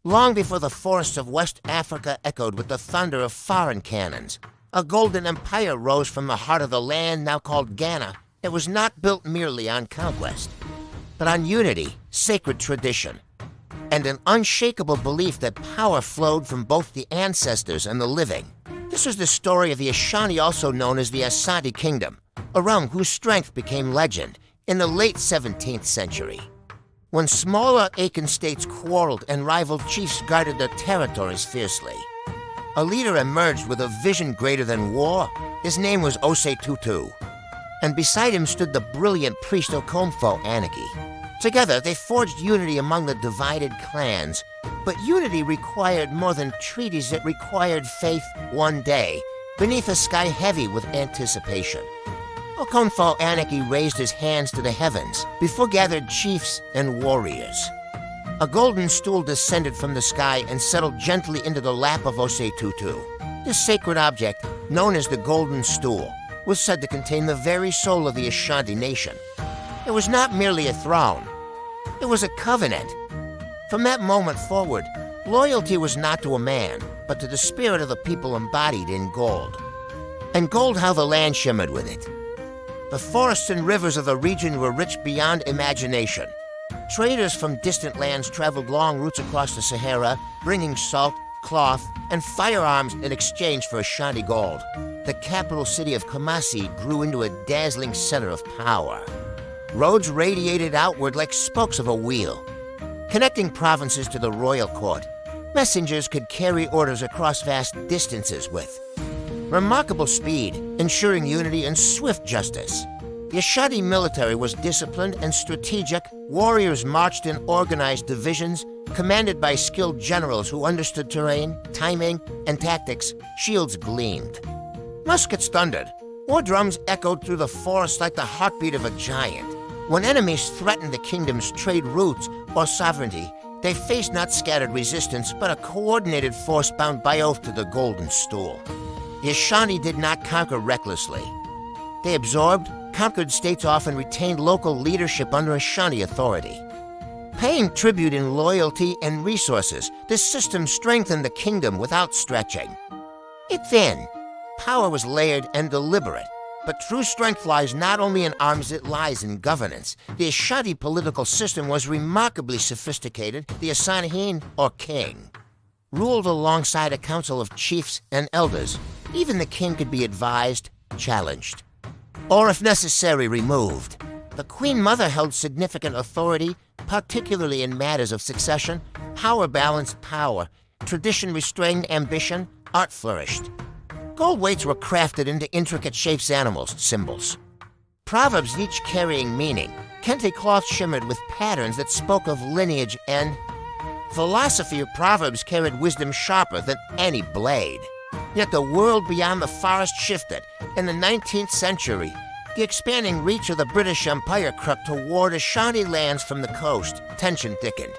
Long before the forests of West Africa echoed with the thunder of foreign cannons, a golden empire rose from the heart of the land now called Ghana. It was not built merely on conquest, but on unity, sacred tradition, and an unshakable belief that power flowed from both the ancestors and the living. This was the story of the Ashanti, also known as the Ashanti Kingdom, a realm whose strength became legend in the late 17th century. When smaller Akan states quarreled and rival chiefs guarded their territories fiercely, a leader emerged with a vision greater than war. His name was Osei Tutu, and beside him stood the brilliant priest Okomfo Aniki. Together, they forged unity among the divided clans, but unity required more than treaties. It required faith one day, beneath a sky heavy with anticipation. Okomfo Aniki raised his hands to the heavens before gathered chiefs and warriors. A golden stool descended from the sky and settled gently into the lap of Osei Tutu. This sacred object, known as the Golden Stool, was said to contain the very soul of the Ashanti nation. It was not merely a throne. It was a covenant. From that moment forward, loyalty was not to a man, but to the spirit of the people embodied in gold. And gold, how the land shimmered with it. The forests and rivers of the region were rich beyond imagination. Traders from distant lands traveled long routes across the Sahara, bringing salt, cloth, and firearms in exchange for Ashanti gold. The capital city of Kumasi grew into a dazzling center of power. Roads radiated outward like spokes of a wheel, connecting provinces to the royal court. Messengers could carry orders across vast distances with remarkable speed, ensuring unity and swift justice. The Ashanti military was disciplined and strategic. Warriors marched in organized divisions, commanded by skilled generals who understood terrain, timing, and tactics. Shields gleamed. Muskets thundered. War drums echoed through the forest like the heartbeat of a giant. When enemies threatened the kingdom's trade routes or sovereignty, they faced not scattered resistance, but a coordinated force bound by oath to the Golden Stool. The Ashanti did not conquer recklessly. They absorbed. Conquered states often retained local leadership under Ashanti authority. Paying tribute in loyalty and resources, this system strengthened the kingdom without stretching it thin. Power was layered and deliberate, but true strength lies not only in arms, it lies in governance. The Ashanti political system was remarkably sophisticated. The Asanihin, or king, ruled alongside a council of chiefs and elders. Even the king could be advised, challenged, or if necessary, removed. The Queen Mother held significant authority, particularly in matters of succession. Power balanced power. Tradition restrained ambition. Art flourished. Gold weights were crafted into intricate shapes, animals, symbols. Proverbs, each carrying meaning. Kente cloth shimmered with patterns that spoke of lineage and philosophy. Of Proverbs carried wisdom sharper than any blade. Yet the world beyond the forest shifted. In the 19th century, the expanding reach of the British Empire crept toward Ashanti lands from the coast. Tension thickened.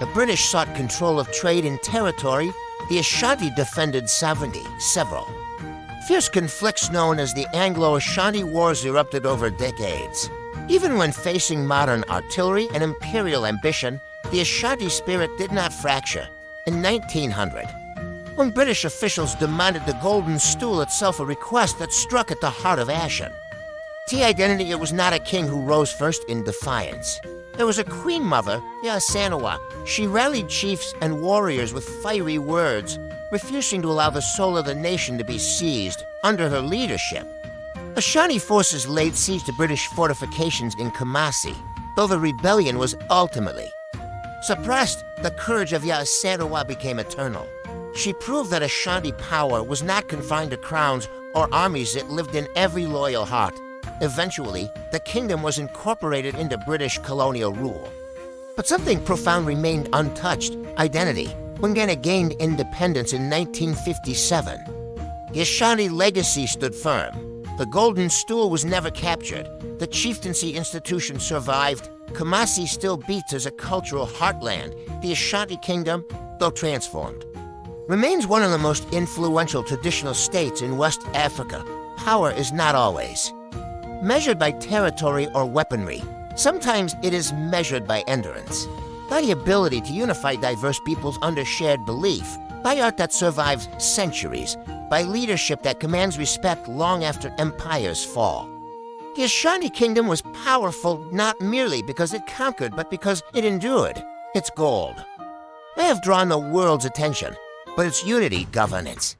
The British sought control of trade and territory. The Ashanti defended sovereignty. Several fierce conflicts known as the Anglo-Ashanti Wars erupted over decades. Even when facing modern artillery and imperial ambition, the Ashanti spirit did not fracture. In 1900, when British officials demanded the Golden Stool itself, a request that struck at the heart of Ashan. T identity, it was not a king who rose first in defiance. There was a queen mother, Yasanwa. She rallied chiefs and warriors with fiery words, refusing to allow the soul of the nation to be seized. Under her leadership, Ashanti forces laid siege to British fortifications in Kumasi. Though the rebellion was ultimately suppressed, the courage of Yasanwa became eternal. She proved that Ashanti power was not confined to crowns or armies. It lived in every loyal heart. Eventually, the kingdom was incorporated into British colonial rule. But something profound remained untouched: identity. When Ghana gained independence in 1957, the Ashanti legacy stood firm. The Golden Stool was never captured. The chieftaincy institution survived. Kumasi still beats as a cultural heartland. The Ashanti kingdom, though transformed, remains one of the most influential traditional states in West Africa. Power is not always measured by territory or weaponry. Sometimes it is measured by endurance. by the ability to unify diverse peoples under shared belief, by art that survives centuries, by leadership that commands respect long after empires fall. The Ashanti kingdom was powerful not merely because it conquered, but because it endured. Its gold may have drawn the world's attention, but its unity governance.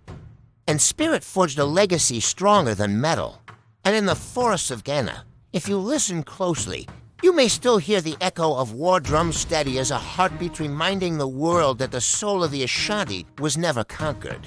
And spirit forged a legacy stronger than metal. And in the forests of Ghana, if you listen closely, you may still hear the echo of war drums steady as a heartbeat reminding the world that the soul of the Ashanti was never conquered.